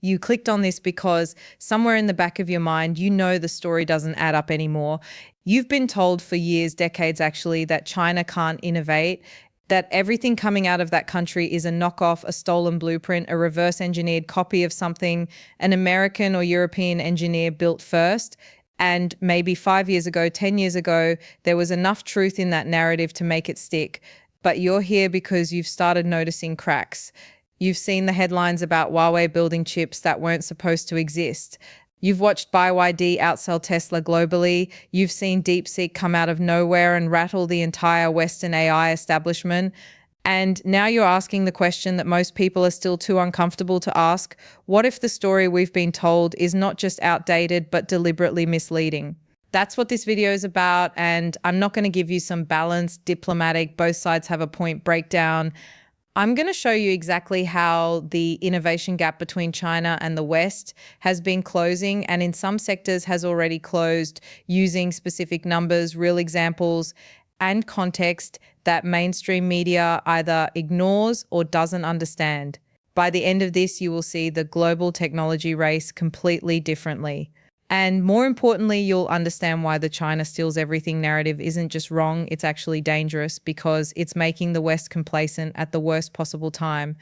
You clicked on this because somewhere in the back of your mind, you know the story doesn't add up anymore. You've been told for years, decades actually, that China can't innovate, that everything coming out of that country is a knockoff, a stolen blueprint, a reverse engineered copy of something an American or European engineer built first. And maybe 5 years ago, 10 years ago, there was enough truth in that narrative to make it stick. But you're here because you've started noticing cracks. You've seen the headlines about Huawei building chips that weren't supposed to exist. You've watched BYD outsell Tesla globally. You've seen DeepSeek come out of nowhere and rattle the entire Western AI establishment. And now you're asking the question that most people are still too uncomfortable to ask. What if the story we've been told is not just outdated, but deliberately misleading? That's what this video is about. And I'm not going to give you some balanced, diplomatic, both sides have a point breakdown. I'm going to show you exactly how the innovation gap between China and the West has been closing, and in some sectors has already closed, using specific numbers, real examples, and context that mainstream media either ignores or doesn't understand. By the end of this, you will see the global technology race completely differently. And more importantly, you'll understand why the China steals everything narrative isn't just wrong, it's actually dangerous because it's making the West complacent at the worst possible time.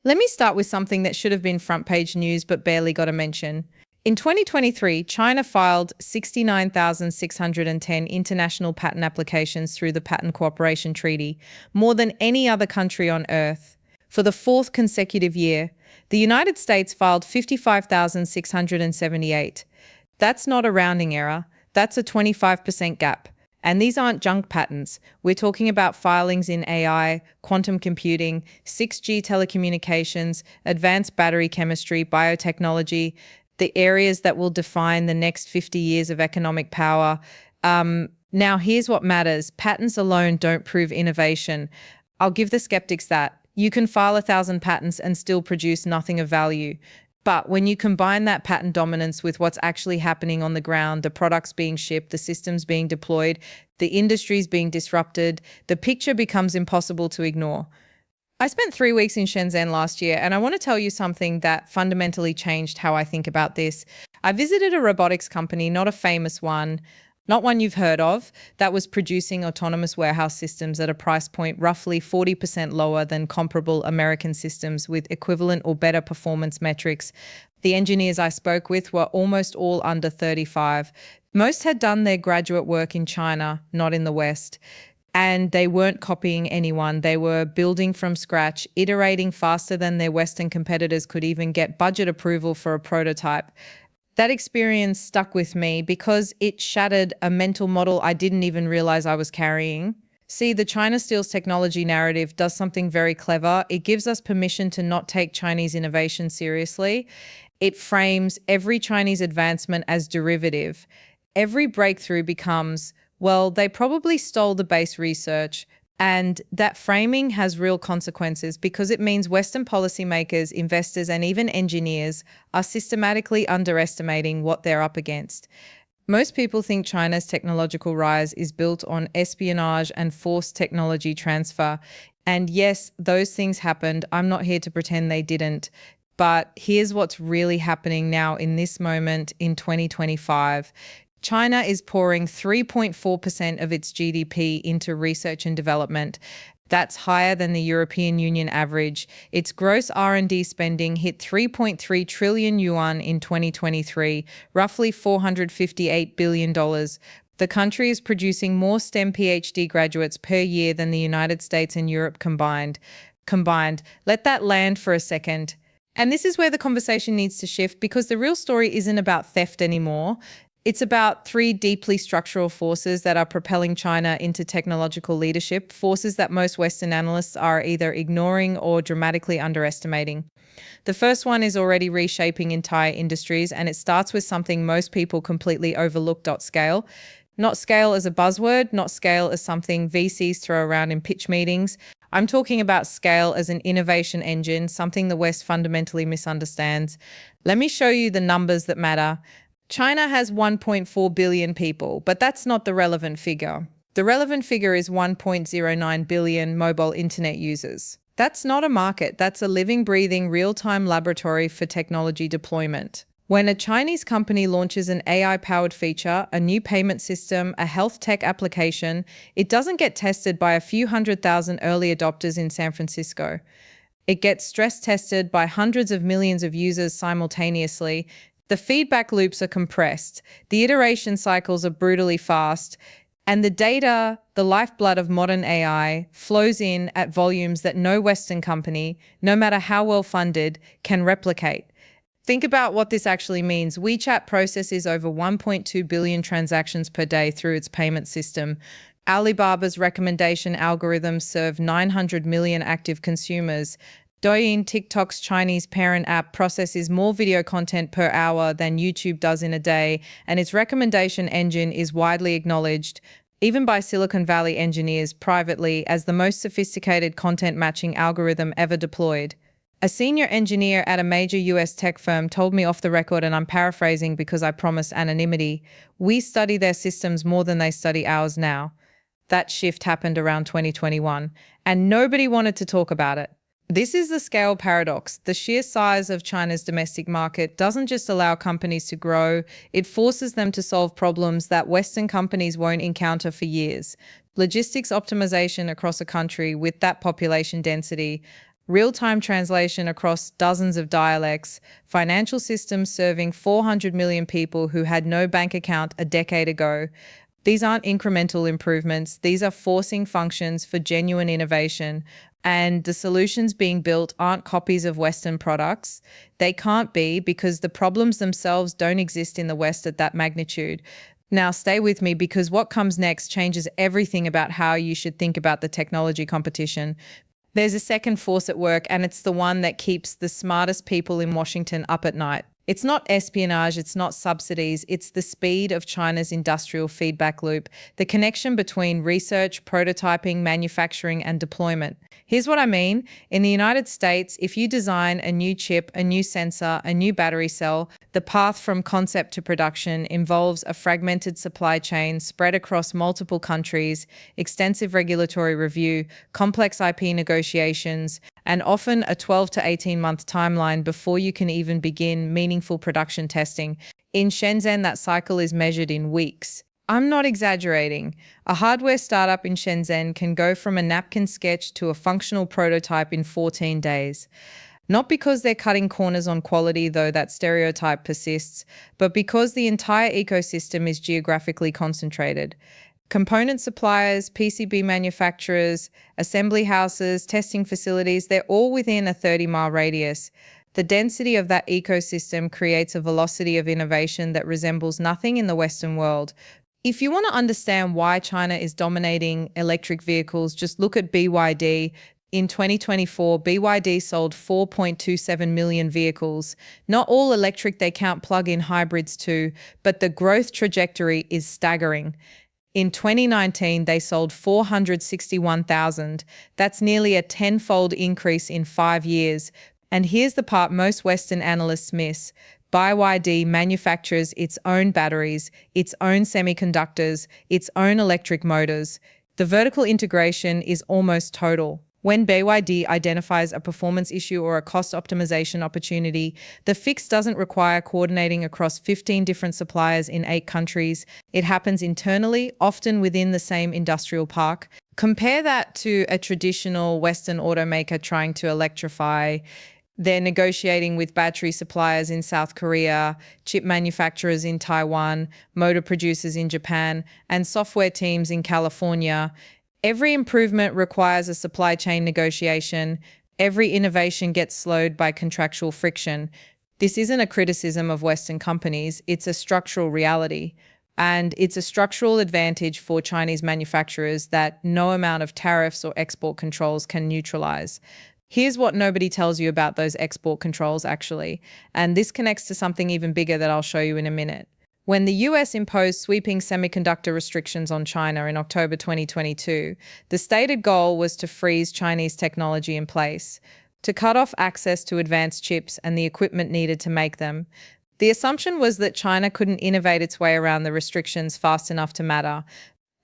Let me start with something that should have been front page news but barely got a mention. In 2023, China filed 69,610 international patent applications through the Patent Cooperation Treaty, more than any other country on Earth. For the fourth consecutive year, the United States filed 55,678. That's not a rounding error, that's a 25% gap. And these aren't junk patents. We're talking about filings in AI, quantum computing, 6G telecommunications, advanced battery chemistry, biotechnology, the areas that will define the next 50 years of economic power. Now, here's what matters. Patents alone don't prove innovation. I'll give the skeptics that. You can file 1,000 patents and still produce nothing of value. But when you combine that patent dominance with what's actually happening on the ground, the products being shipped, the systems being deployed, the industries being disrupted, the picture becomes impossible to ignore. I spent 3 weeks in Shenzhen last year, and I want to tell you something that fundamentally changed how I think about this. I visited a robotics company, not a famous one, not one you've heard of, that was producing autonomous warehouse systems at a price point roughly 40% lower than comparable American systems with equivalent or better performance metrics. The engineers I spoke with were almost all under 35. Most had done their graduate work in China, not in the West. And they weren't copying anyone. They were building from scratch, iterating faster than their Western competitors could even get budget approval for a prototype. That experience stuck with me because it shattered a mental model I didn't even realize I was carrying. See, the China steals technology narrative does something very clever. It gives us permission to not take Chinese innovation seriously. It frames every Chinese advancement as derivative. Every breakthrough becomes, well, they probably stole the base research. And that framing has real consequences because it means Western policymakers, investors, and even engineers are systematically underestimating what they're up against. Most people think China's technological rise is built on espionage and forced technology transfer. And yes, those things happened. I'm not here to pretend they didn't. But here's what's really happening now in this moment in 2025. China is pouring 3.4% of its GDP into research and development. That's higher than the European Union average. Its gross R&D spending hit 3.3 trillion yuan in 2023, roughly $458 billion. The country is producing more STEM PhD graduates per year than the United States and Europe combined. Let that land for a second. And this is where the conversation needs to shift because the real story isn't about theft anymore. It's about three deeply structural forces that are propelling China into technological leadership, forces that most Western analysts are either ignoring or dramatically underestimating. The first one is already reshaping entire industries, and it starts with something most people completely overlook: scale. Not scale as a buzzword, not scale as something VCs throw around in pitch meetings. I'm talking about scale as an innovation engine, something the West fundamentally misunderstands. Let me show you the numbers that matter. China has 1.4 billion people, but that's not the relevant figure. The relevant figure is 1.09 billion mobile internet users. That's not a market, that's a living, breathing, real-time laboratory for technology deployment. When a Chinese company launches an AI-powered feature, a new payment system, a health tech application, it doesn't get tested by a few 100,000 early adopters in San Francisco. It gets stress tested by hundreds of millions of users simultaneously. The feedback loops are compressed, the iteration cycles are brutally fast, and the data, the lifeblood of modern AI, flows in at volumes that no Western company, no matter how well funded, can replicate. Think about what this actually means. WeChat processes over 1.2 billion transactions per day through its payment system. Alibaba's recommendation algorithms serve 900 million active consumers. Douyin, TikTok's Chinese parent app, processes more video content per hour than YouTube does in a day, and its recommendation engine is widely acknowledged, even by Silicon Valley engineers privately, as the most sophisticated content matching algorithm ever deployed. A senior engineer at a major US tech firm told me off the record, and I'm paraphrasing because I promised anonymity, "We study their systems more than they study ours now." That shift happened around 2021, and nobody wanted to talk about it. This is the scale paradox. The sheer size of China's domestic market doesn't just allow companies to grow, it forces them to solve problems that Western companies won't encounter for years. Logistics optimization across a country with that population density, real-time translation across dozens of dialects, financial systems serving 400 million people who had no bank account a decade ago. These aren't incremental improvements, these are forcing functions for genuine innovation. And the solutions being built aren't copies of Western products. They can't be, because the problems themselves don't exist in the West at that magnitude. Now stay with me, because what comes next changes everything about how you should think about the technology competition. There's a second force at work, and it's the one that keeps the smartest people in Washington up at night. It's not espionage, it's not subsidies, it's the speed of China's industrial feedback loop, the connection between research, prototyping, manufacturing, and deployment. Here's what I mean. In the United States, if you design a new chip, a new sensor, a new battery cell, the path from concept to production involves a fragmented supply chain spread across multiple countries, extensive regulatory review, complex IP negotiations, and often a 12 to 18-month timeline before you can even begin meaningful production testing. In Shenzhen, that cycle is measured in weeks. I'm not exaggerating. A hardware startup in Shenzhen can go from a napkin sketch to a functional prototype in 14 days. Not because they're cutting corners on quality, though that stereotype persists, but because the entire ecosystem is geographically concentrated. Component suppliers, PCB manufacturers, assembly houses, testing facilities, they're all within a 30-mile radius. The density of that ecosystem creates a velocity of innovation that resembles nothing in the Western world. If you want to understand why China is dominating electric vehicles, just look at BYD. In 2024, BYD sold 4.27 million vehicles. Not all electric, they count plug-in hybrids too, but the growth trajectory is staggering. In 2019, they sold 461,000. That's nearly a tenfold increase in 5 years. And here's the part most Western analysts miss. BYD manufactures its own batteries, its own semiconductors, its own electric motors. The vertical integration is almost total. When BYD identifies a performance issue or a cost optimization opportunity, the fix doesn't require coordinating across 15 different suppliers in 8 countries. It happens internally, often within the same industrial park. Compare that to a traditional Western automaker trying to electrify. They're negotiating with battery suppliers in South Korea, chip manufacturers in Taiwan, motor producers in Japan, and software teams in California. Every improvement requires a supply chain negotiation. Every innovation gets slowed by contractual friction. This isn't a criticism of Western companies, it's a structural reality. And it's a structural advantage for Chinese manufacturers that no amount of tariffs or export controls can neutralize. Here's what nobody tells you about those export controls, actually. And this connects to something even bigger that I'll show you in a minute. When the US imposed sweeping semiconductor restrictions on China in October 2022, the stated goal was to freeze Chinese technology in place, to cut off access to advanced chips and the equipment needed to make them. The assumption was that China couldn't innovate its way around the restrictions fast enough to matter.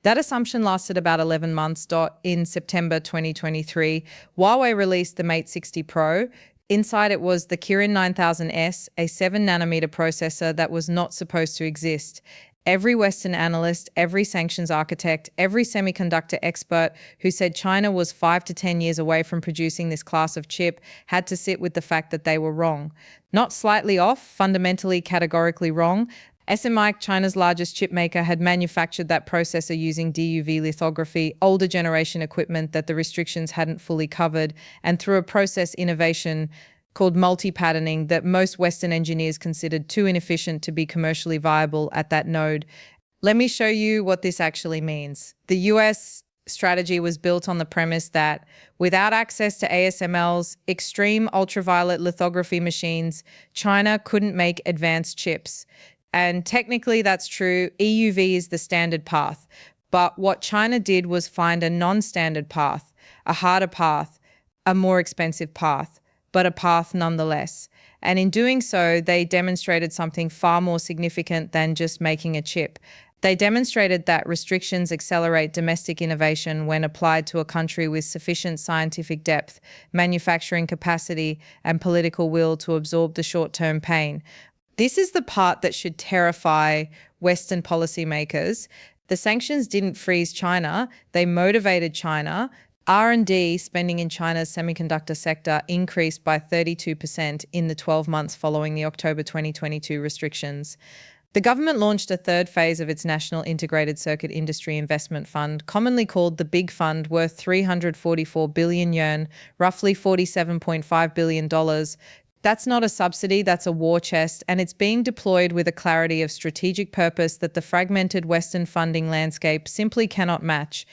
That assumption lasted about 11 months. In September 2023, Huawei released the Mate 60 Pro. Inside it was the Kirin 9000S, a 7-nanometer processor that was not supposed to exist. Every Western analyst, every sanctions architect, every semiconductor expert who said China was 5 to 10 years away from producing this class of chip had to sit with the fact that they were wrong. Not slightly off, fundamentally, categorically wrong. SMI, China's largest chip maker, had manufactured that processor using DUV lithography, older generation equipment that the restrictions hadn't fully covered, and through a process innovation called multi-patterning that most Western engineers considered too inefficient to be commercially viable at that node. Let me show you what this actually means. The US strategy was built on the premise that without access to ASML's extreme ultraviolet lithography machines, China couldn't make advanced chips. And technically that's true. EUV is the standard path. But what China did was find a non-standard path, a harder path, a more expensive path, but a path nonetheless. And in doing so, they demonstrated something far more significant than just making a chip. They demonstrated that restrictions accelerate domestic innovation when applied to a country with sufficient scientific depth, manufacturing capacity, and political will to absorb the short-term pain. This is the part that should terrify Western policymakers. The sanctions didn't freeze China, they motivated China. R&D spending in China's semiconductor sector increased by 32% in the 12 months following the October 2022 restrictions. The government launched a third phase of its National Integrated Circuit Industry Investment Fund, commonly called the Big Fund, worth 344 billion yuan, roughly $47.5 billion. That's not a subsidy, that's a war chest, and it's being deployed with a clarity of strategic purpose that the fragmented Western funding landscape simply cannot match.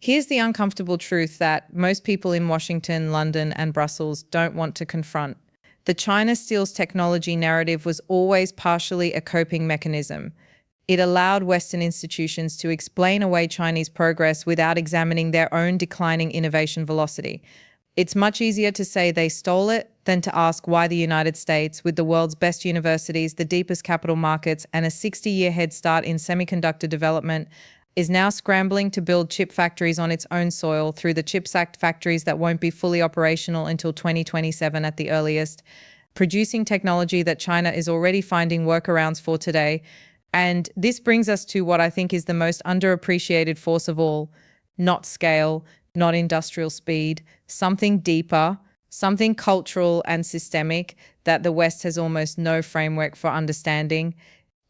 Here's the uncomfortable truth that most people in Washington, London, and Brussels don't want to confront. The China steals technology narrative was always partially a coping mechanism. It allowed Western institutions to explain away Chinese progress without examining their own declining innovation velocity. It's much easier to say they stole it than to ask why the United States, with the world's best universities, the deepest capital markets, and a 60-year head start in semiconductor development, is now scrambling to build chip factories on its own soil through the CHIPS Act factories that won't be fully operational until 2027 at the earliest, producing technology that China is already finding workarounds for today. And this brings us to what I think is the most underappreciated force of all: not scale, not industrial speed, something deeper, something cultural and systemic that the West has almost no framework for understanding.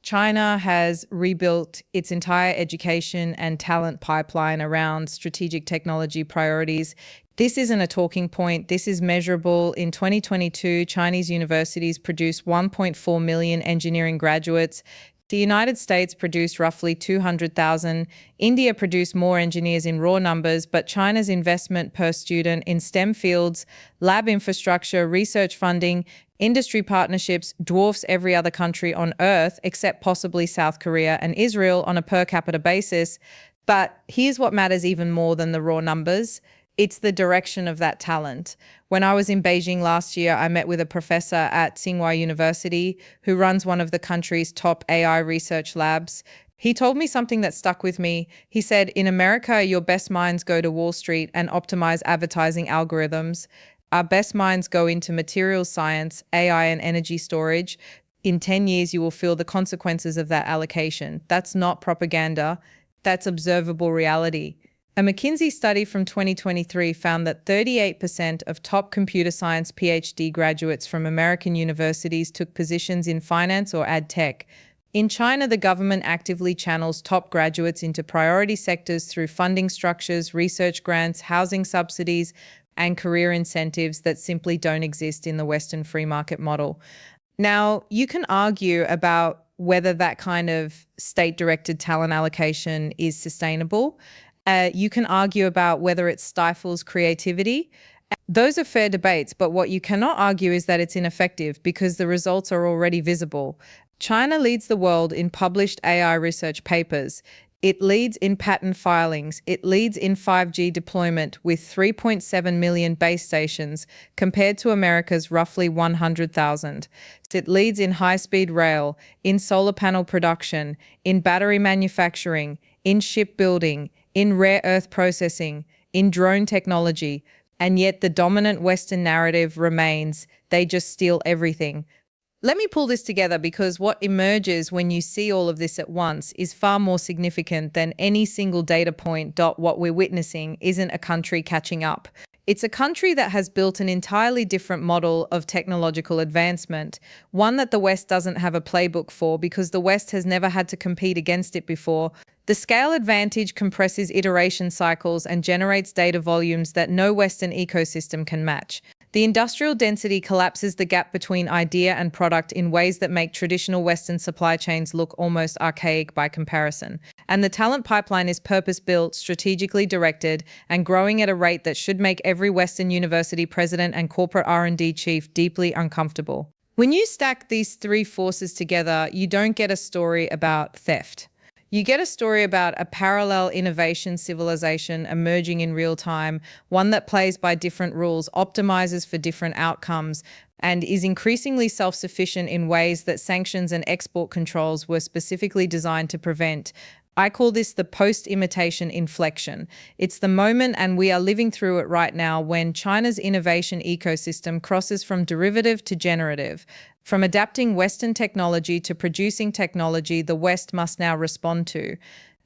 China has rebuilt its entire education and talent pipeline around strategic technology priorities. This isn't a talking point, this is measurable. In 2022, Chinese universities produced 1.4 million engineering graduates. The United States produced roughly 200,000. India produced more engineers in raw numbers, but China's investment per student in STEM fields, lab infrastructure, research funding, industry partnerships dwarfs every other country on Earth except possibly South Korea and Israel on a per capita basis. But here's what matters even more than the raw numbers. It's the direction of that talent. When I was in Beijing last year, I met with a professor at Tsinghua University who runs one of the country's top AI research labs. He told me something that stuck with me. He said, in America, your best minds go to Wall Street and optimize advertising algorithms. Our best minds go into materials science, AI, and energy storage. In 10 years, you will feel the consequences of that allocation. That's not propaganda. That's observable reality. A McKinsey study from 2023 found that 38% of top computer science PhD graduates from American universities took positions in finance or ad tech. In China, the government actively channels top graduates into priority sectors through funding structures, research grants, housing subsidies, and career incentives that simply don't exist in the Western free market model. Now, you can argue about whether that kind of state-directed talent allocation is sustainable. You can argue about whether it stifles creativity. Those are fair debates, but what you cannot argue is that it's ineffective because the results are already visible. China leads the world in published AI research papers. It leads in patent filings. It leads in 5G deployment with 3.7 million base stations compared to America's roughly 100,000. It leads in high-speed rail, in solar panel production, in battery manufacturing, in shipbuilding, in rare earth processing, in drone technology. And yet the dominant Western narrative remains they just steal everything. Let me pull this together because what emerges when you see all of this at once is far more significant than any single data point. What we're witnessing isn't a country catching up. It's a country that has built an entirely different model of technological advancement, one that the West doesn't have a playbook for because the West has never had to compete against it before. The scale advantage compresses iteration cycles and generates data volumes that no Western ecosystem can match. The industrial density collapses the gap between idea and product in ways that make traditional Western supply chains look almost archaic by comparison. And the talent pipeline is purpose-built, strategically directed, and growing at a rate that should make every Western university president and corporate R&D chief deeply uncomfortable. When you stack these three forces together, you don't get a story about theft. You get a story about a parallel innovation civilization emerging in real time, one that plays by different rules, optimizes for different outcomes, and is increasingly self-sufficient in ways that sanctions and export controls were specifically designed to prevent. I call this the post-imitation inflection. It's the moment, and we are living through it right now, when China's innovation ecosystem crosses from derivative to generative. From adapting Western technology to producing technology the West must now respond to.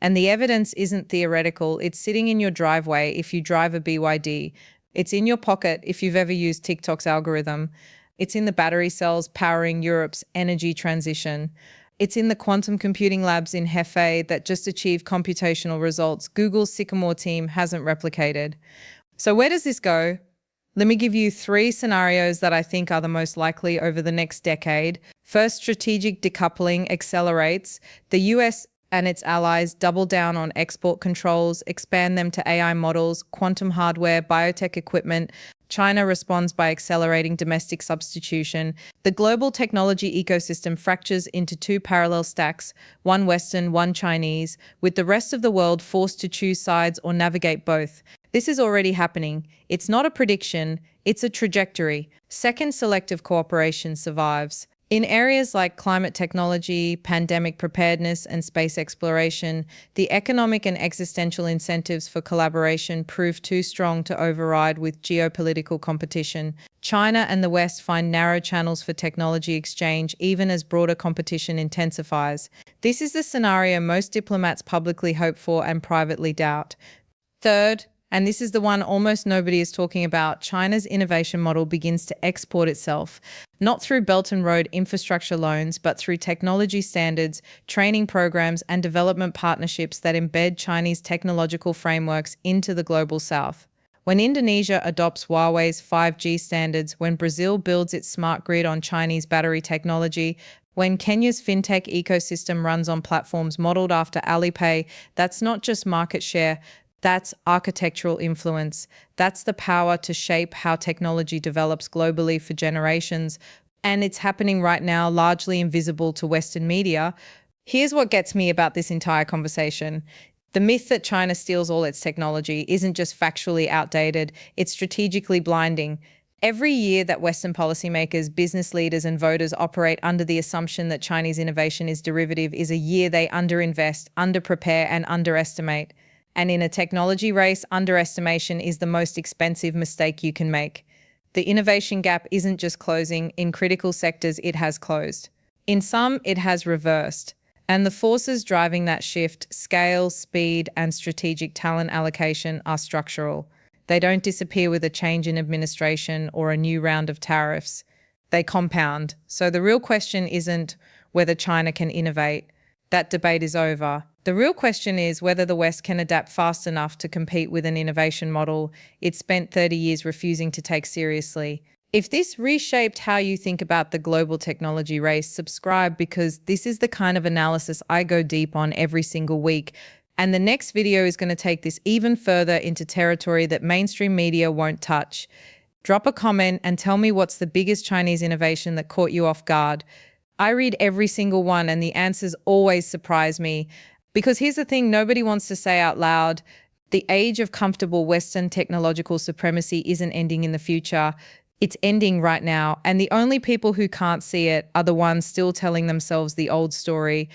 And the evidence isn't theoretical, it's sitting in your driveway if you drive a BYD. It's in your pocket if you've ever used TikTok's algorithm. It's in the battery cells powering Europe's energy transition. It's in the quantum computing labs in Hefei that just achieved computational results Google's Sycamore team hasn't replicated. So where does this go? Let me give you three scenarios that I think are the most likely over the next decade. First, strategic decoupling accelerates. The US and its allies double down on export controls, expand them to AI models, quantum hardware, biotech equipment. China responds by accelerating domestic substitution. The global technology ecosystem fractures into two parallel stacks, one Western, one Chinese, with the rest of the world forced to choose sides or navigate both. This is already happening. It's not a prediction, it's a trajectory. Second, selective cooperation survives. In areas like climate technology, pandemic preparedness, and space exploration, the economic and existential incentives for collaboration prove too strong to override with geopolitical competition. China and the West find narrow channels for technology exchange even as broader competition intensifies. This is the scenario most diplomats publicly hope for and privately doubt. Third, and this is the one almost nobody is talking about, China's innovation model begins to export itself, not through Belt and Road infrastructure loans, but through technology standards, training programs, and development partnerships that embed Chinese technological frameworks into the global south. When Indonesia adopts Huawei's 5G standards, when Brazil builds its smart grid on Chinese battery technology, when Kenya's fintech ecosystem runs on platforms modeled after Alipay, that's not just market share, that's architectural influence. That's the power to shape how technology develops globally for generations. And it's happening right now, largely invisible to Western media. Here's what gets me about this entire conversation. The myth that China steals all its technology isn't just factually outdated, it's strategically blinding. Every year that Western policymakers, business leaders, and voters operate under the assumption that Chinese innovation is derivative is a year they underinvest, underprepare, and underestimate. And in a technology race, underestimation is the most expensive mistake you can make. The innovation gap isn't just closing. In critical sectors, it has closed. In some, it has reversed. And the forces driving that shift, scale, speed, and strategic talent allocation, are structural. They don't disappear with a change in administration or a new round of tariffs. They compound. So the real question isn't whether China can innovate. That debate is over. The real question is whether the West can adapt fast enough to compete with an innovation model it spent 30 years refusing to take seriously. If this reshaped how you think about the global technology race, subscribe, because this is the kind of analysis I go deep on every single week. And the next video is going to take this even further into territory that mainstream media won't touch. Drop a comment and tell me what's the biggest Chinese innovation that caught you off guard. I read every single one and the answers always surprise me. Because here's the thing nobody wants to say out loud: the age of comfortable Western technological supremacy isn't ending in the future. It's ending right now. And the only people who can't see it are the ones still telling themselves the old story.